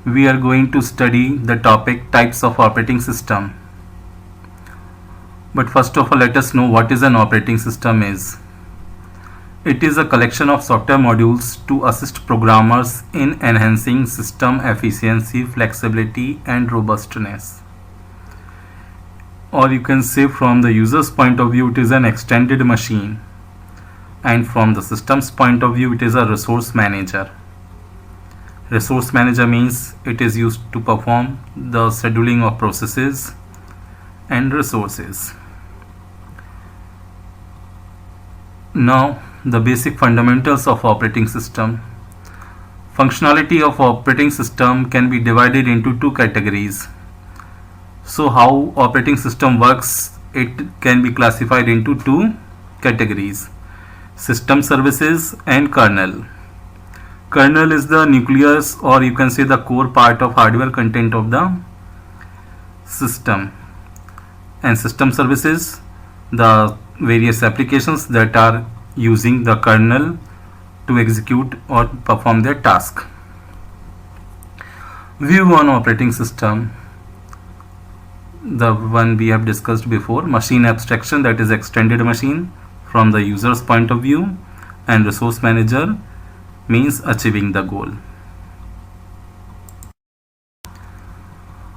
we are going to study the topic types of operating system. But first of all, let us know what is an operating system is. It is a collection of software modules to assist programmers in enhancing system efficiency, flexibility and robustness. Or you can say, from the user's point of view, it is an extended machine, and from the system's point of view, it is a resource manager. Resource manager means it is used to perform the scheduling of processes and resources. Now, the basic fundamentals of operating system. Functionality of operating system can be divided into two categories. So how operating system works, it can be classified into two categories: system services and kernel. Kernel is the nucleus, or you can say the core part of hardware content of the system, and system services, the various applications that are using the kernel to execute or perform their task. View on operating system. The one we have discussed before: machine abstraction, that is extended machine from the user's point of view, and resource manager means achieving the goal.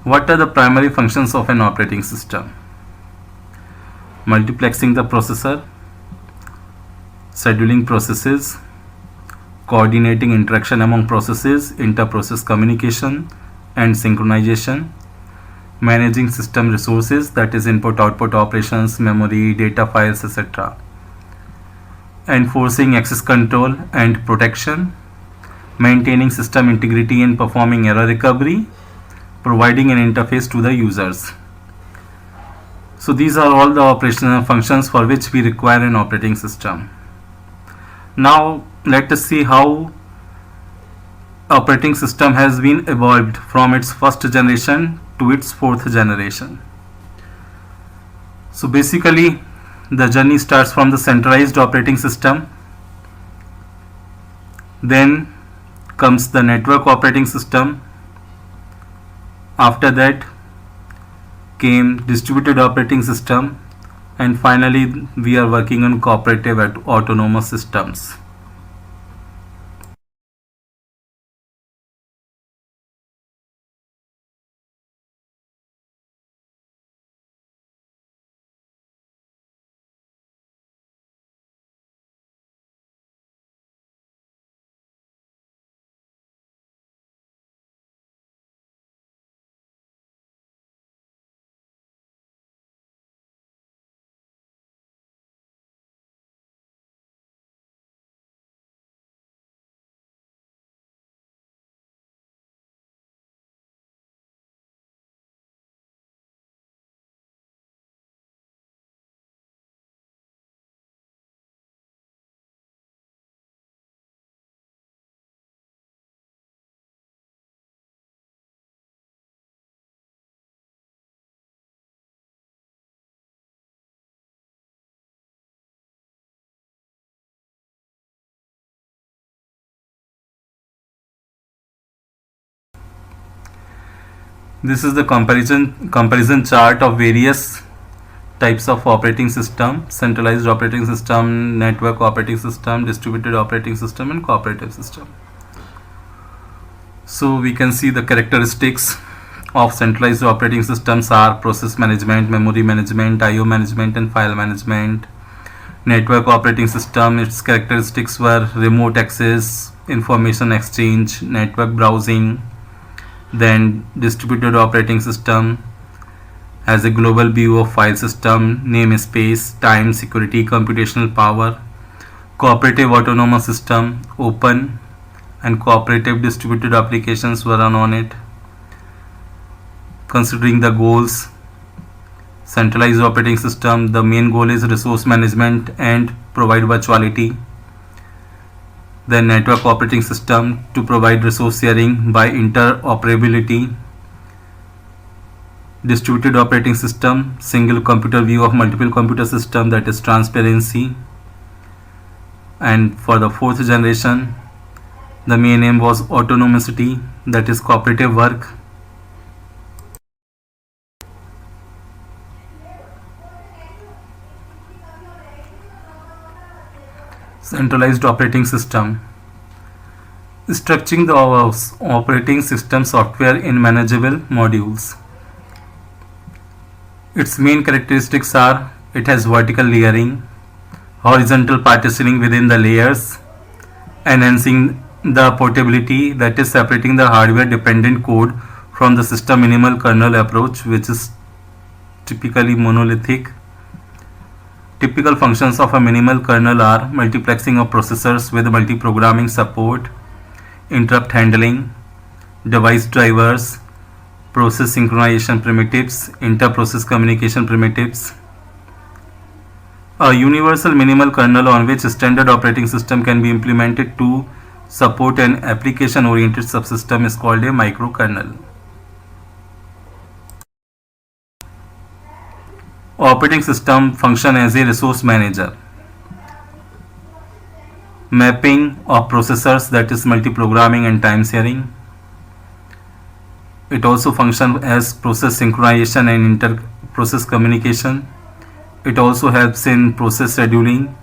What are the primary functions of an operating system? Multiplexing the processor, scheduling processes, coordinating interaction among processes, inter-process communication and synchronization, managing system resources, that is input-output operations, memory, data files, etc., enforcing access control and protection, maintaining system integrity and performing error recovery, providing an interface to the users. So these are all the operational functions for which we require an operating system. Now let us see how operating system has been evolved from its first generation to its fourth generation. So basically, the journey starts from the centralized operating system. Then comes the network operating system. After that came distributed operating system, and finally we are working on cooperative autonomous systems. This is the comparison chart of various types of operating system: centralized operating system, network operating system, distributed operating system and cooperative system. So we can see the characteristics of centralized operating systems are process management, memory management, IO management and file management. Network operating system, its characteristics were remote access, information exchange, network browsing. Then distributed operating system has a global view of file system, namespace, time, security, computational power. Cooperative autonomous system, open and cooperative distributed applications were run on it. Considering the goals, centralized operating system, the main goal is resource management and provide virtuality. The network operating system to provide resource sharing by interoperability. Distributed operating system, single computer view of multiple computer system, that is transparency. And for the fourth generation, The main aim was autonomously, that is cooperative work. Centralized operating system. Structuring the operating system software in manageable modules. Its main characteristics are it has vertical layering, horizontal partitioning within the layers, enhancing the portability, that is separating the hardware dependent code from the system minimal kernel approach, which is typically monolithic. Typical functions of a minimal kernel are multiplexing of processors with multiprogramming support, interrupt handling, device drivers, process synchronization primitives, inter-process communication primitives. A universal minimal kernel on which a standard operating system can be implemented to support an application-oriented subsystem is called a microkernel. Operating system function as a resource manager. Mapping of processors, that is multiprogramming and time sharing. It also functions as process synchronization and inter-process communication. It also helps in process scheduling.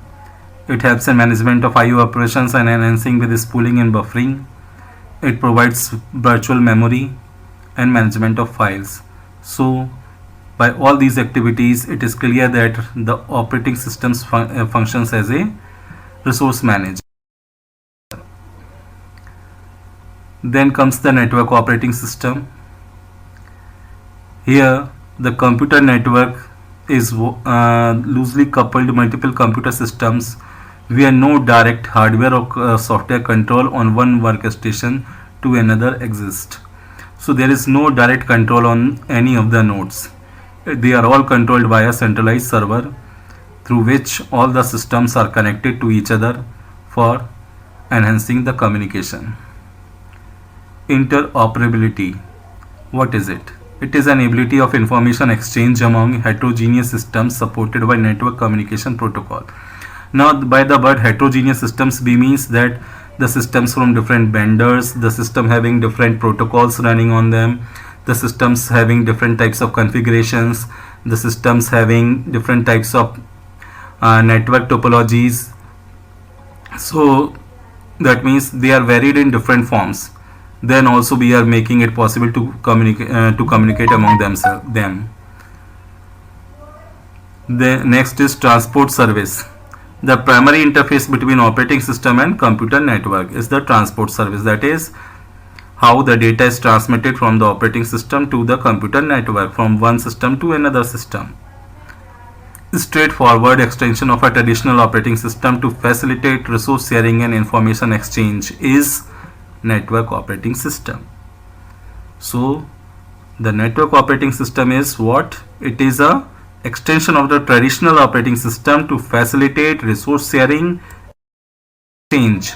It helps in management of I/O operations and enhancing with spooling and buffering. It provides virtual memory and management of files. So, by all these activities, it is clear that the operating system functions as a resource manager. Then comes the network operating system. Here, the computer network is loosely coupled multiple computer systems where no direct hardware or software control on one workstation to another exists. So there is no direct control on any of the nodes. They are all controlled by a centralized server through which all the systems are connected to each other for enhancing the communication. Interoperability. What is it? It is an ability of information exchange among heterogeneous systems supported by network communication protocol. Now, by the word heterogeneous systems, we means that the systems from different vendors, the system having different protocols running on them, the systems having different types of configurations, the systems having different types of network topologies. So that means they are varied in different forms. Then also we are making it possible to communicate among them. The next is transport service. The primary interface between operating system and computer network is the transport service, that is how the data is transmitted from the operating system to the computer network, from one system to another system. Straightforward extension of a traditional operating system to facilitate resource sharing and information exchange is network operating system. So the network operating system is what? It is a extension of the traditional operating system to facilitate resource sharing exchange.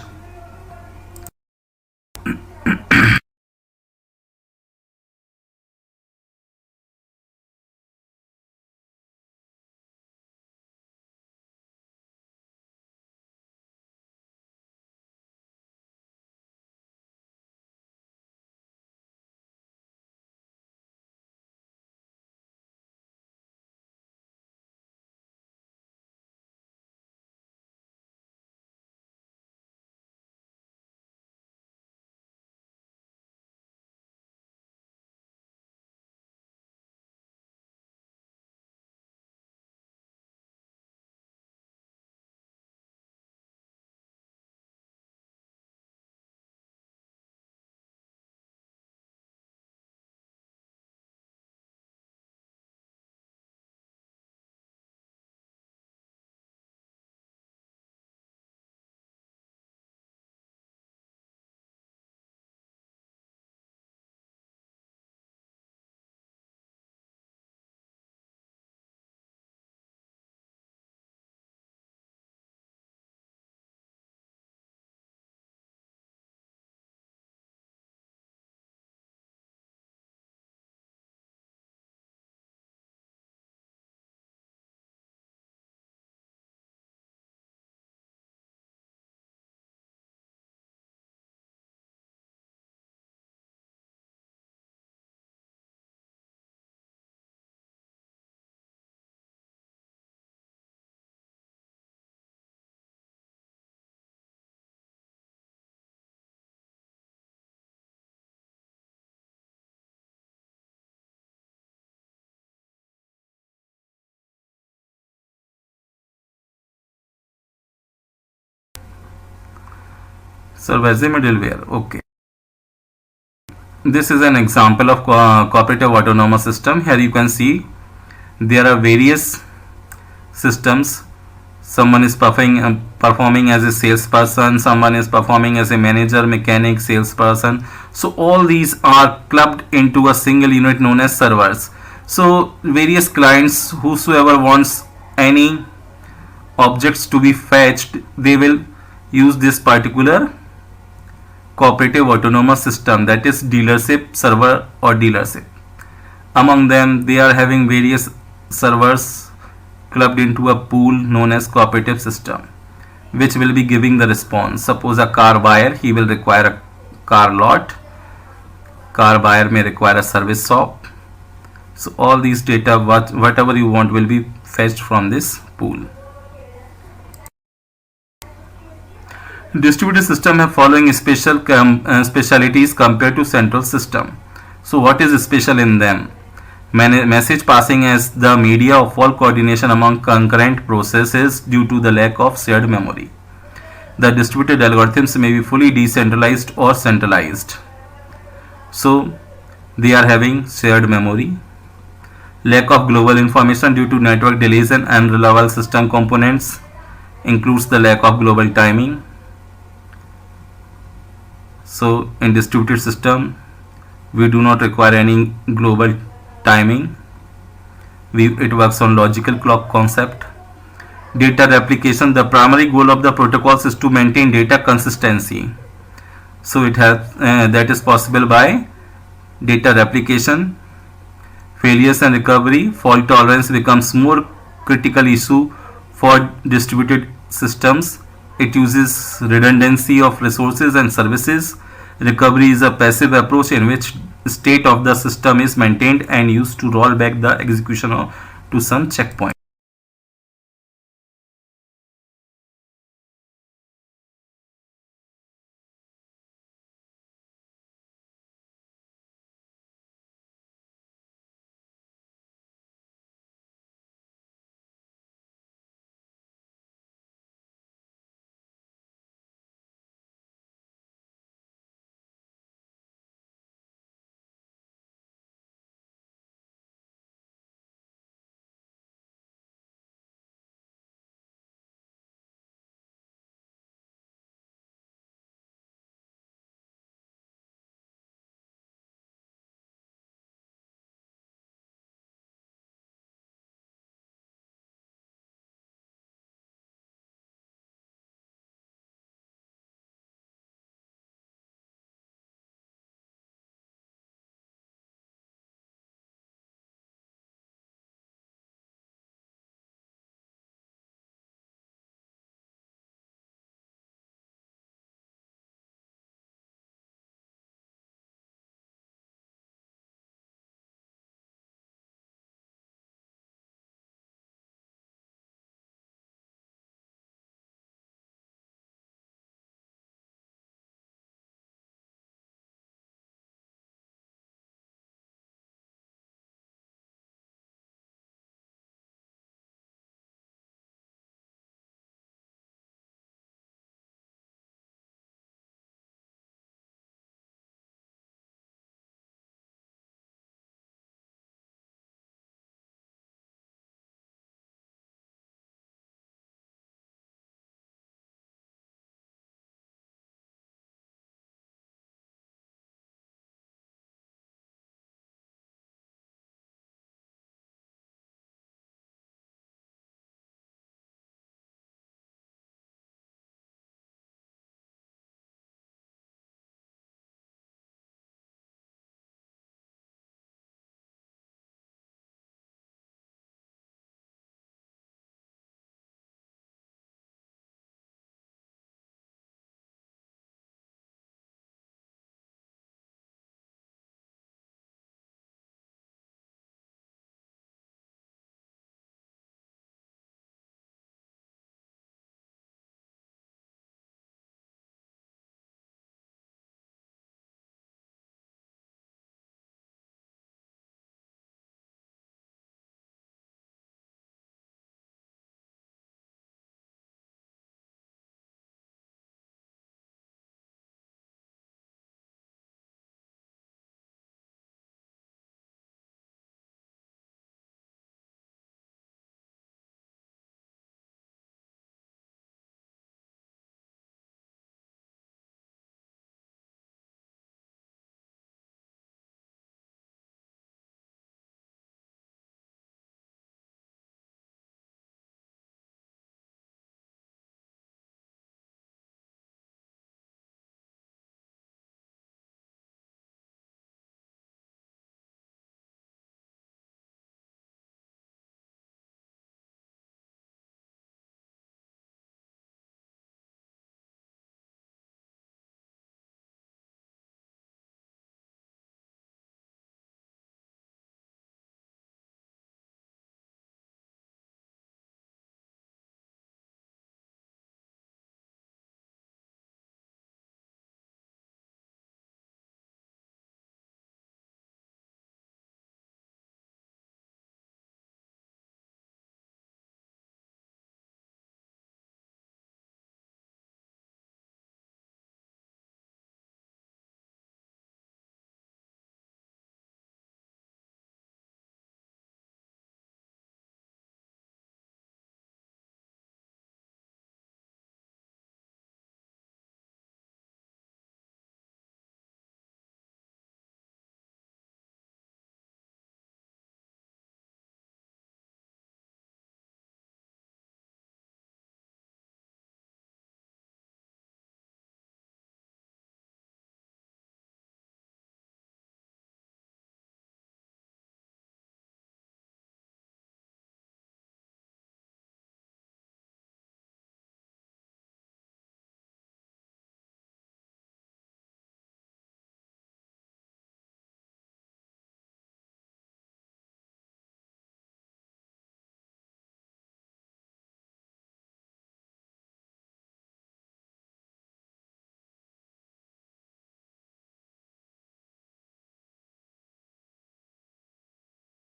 serve as a middleware. Okay. This is an example of cooperative autonomous system. Here you can see there are various systems. Someone is performing as a salesperson, someone is performing as a manager, mechanic, salesperson. So all these are clubbed into a single unit known as servers. So various clients, whosoever wants any objects to be fetched, they will use this particular cooperative autonomous system, that is dealership server or dealership. Among them, they are having various servers clubbed into a pool known as cooperative system, which will be giving the response. Suppose a car buyer, he will require a car lot. Car buyer may require a service shop. So all these data, whatever you want, will be fetched from this pool. Distributed system have following specialities compared to central system. So what is special in them? Message passing as the media of all coordination among concurrent processes due to the lack of shared memory. The distributed algorithms may be fully decentralized or centralized. So they are having shared memory. Lack of global information due to network delays and unreliable system components includes the lack of global timing. So in distributed system, we do not require any global timing. It works on logical clock concept. Data replication, the primary goal of the protocols is to maintain data consistency. So it has that is possible by data replication. Failures and recovery, fault tolerance becomes more critical issue for distributed systems. It uses redundancy of resources and services. Recovery is a passive approach in which state of the system is maintained and used to roll back the execution to some checkpoint.